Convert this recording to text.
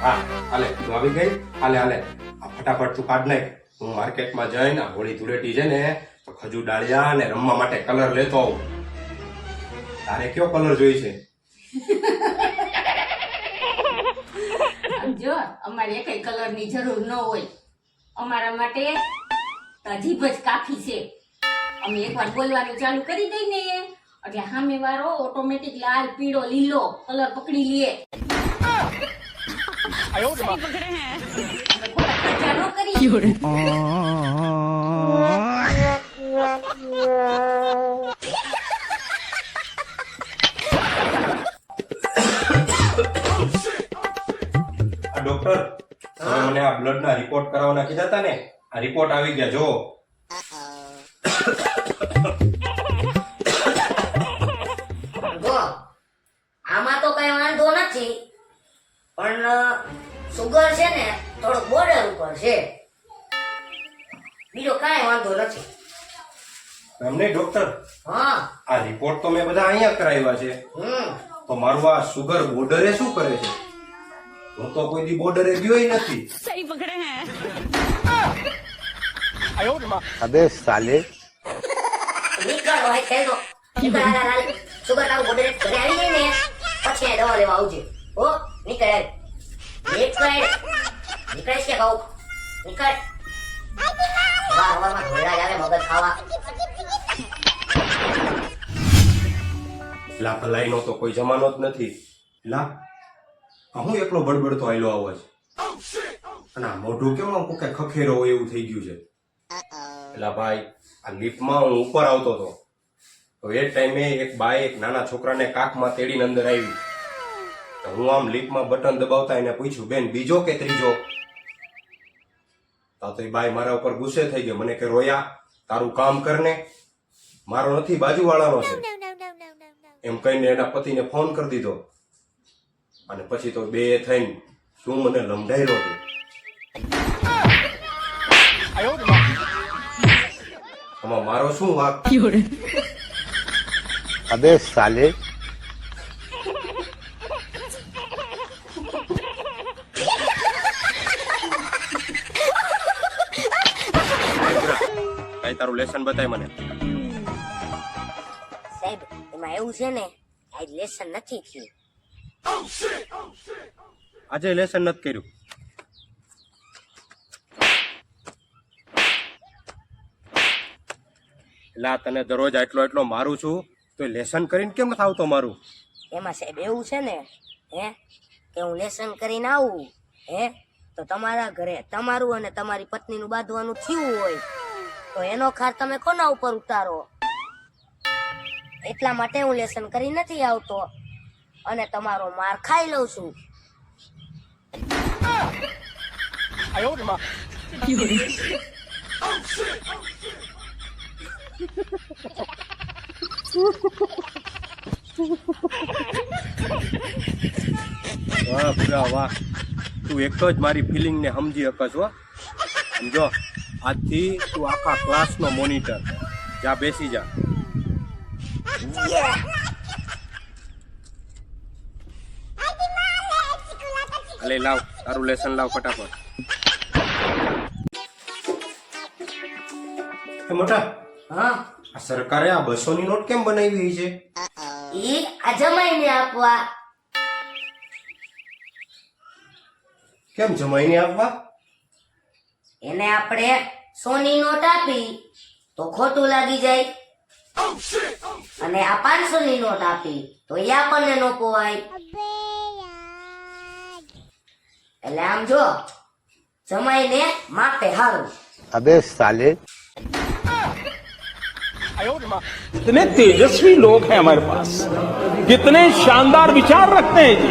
હા હાલે તું આવી ગઈ. હાલે હાલે આ ફટાફટ તું કાઢ નાખ. હું માર્કેટમાં જઈને આ હોળી ધૂળેટી છે ને તો ખજૂર ડાળિયા ને રમવા માટે કલર લેતો આવું. તારે કયો કલર જોઈ છે? જો અમારે એકય કલર ની જરૂર ન હોય. અમારા માટે તજીબ જ કાફી છે. અમે એકવાર બોલવાનું ચાલુ કરી દઈ ને એટલે સામે વાળો ઓટોમેટિક લાલ પીળો લીલો કલર પકડી લે. અમે ખોટા ખર્ચા ન કરીએ. ડોક્ટર તમે મને આ બ્લડ ના રિપોર્ટ કરાવવાના કીધા હતા ને, આ રિપોર્ટ આવી ગયા. જો જો આમાં તો કઈ વાંધો નથી, પણ સુગર છે ને થોડોક બોર્ડર ઉપર છે, બીજો કાંઈ વાંધો નથી. એમ નહીં ડોક્ટર, હા આ રિપોર્ટ તો મેં બધા અહીંયા કરાવ્યા છે, તો મારું આ સુગર બોર્ડરે શું કરે છે? હું તો કોઈ દી બોર્ડરે ગયો નથી. सही पकड़े हैं। अबे साले નીકળ હોય ખેલનો નીકળ. હાલ સુગર તારું બોર્ડર ઘરે આવી જાય ને પછી આ દવા લેવા આવજે. હો નીકળ નીકળ નીકળ કે કહું નીકળ. વારમાં ઘોડા જાવે મગજ ખાવા. લા ભલાઈનો તો કોઈ જમાનો જ નથી. લા હું એકલો બડબડતો આયલો આવો છે, અને આ મોઢું કેમ આમ કોકે ખખેરો હોય એવું થઈ ગયું છે. એલા ભાઈ આ લિફ્ટમાં હું ઉપર આવતો હતો તો એ ટાઈમે એક બાઈ એક નાના છોકરાને કાખમાં તેડીને અંદર આવી. તો હું આમ લિફ્ટમાં બટન દબાવતા એને પૂછ્યું, બેન બીજો કે ત્રીજો? તો એ બાઈ મારા ઉપર ગુસ્સે થઈ ગયો. મને કે રોયા તારું કામ કરને, મારો નથી બાજુવાળાનો છે એમ કહીને એના પતિને ફોન કરી દીધો. અને પછી તો બે થઈને શું મને લંડાયરો છે. આમાં મારો શું વાંક? अबे साले કઈ તારું લેસન બતાય મને. સાહેબ એમાં એવું છે ને આજ લેસન નથી થયું. આજે લેસન નથી કર્યું? એટલે તને દરરોજ એટલો મારું છું તો લેસન કરીને કેમ નથી આવતો મારું? એમાં સાહેબ એવું છે ને કે હું લેસન કરીને આવું તો તમારા ઘરે તમારું અને તમારી પત્નીનું બાંધવાનું થયું હોય તો એનો ખાર તમે કોના ઉપર ઉતારો? એટલા માટે હું લેસન કરી નથી આવતો અને તમારો માર ખાઈ લઉં છું. વાહ ભૂરા વાહ, તું એક જ મારી ફિલિંગ ને સમજી શકસ હો. સમજો આજથી તું આખા ક્લાસનો મોનિટર. જા બેસી જા. અલે લાવ તારું લેસન લાવ ફટાફટ. મોટા હા આ સરકારે આ 200 ની નોટ કેમ બનાવી છે? ઈ આ જમાઈને આપવા. કેમ જમાઈને આપવા? એને આપણે સોની નોટ આપી તો ખોટું લાગી જાય, અને આ 500 ની નોટ આપી તો એ આપણને ન પોવાય. એટલે આમ જો જમાઈને માપે હારું. अबे साले कितने तेजस्वी लोग हैं हमारे पास, कितने शानदार विचार रखते हैं जी।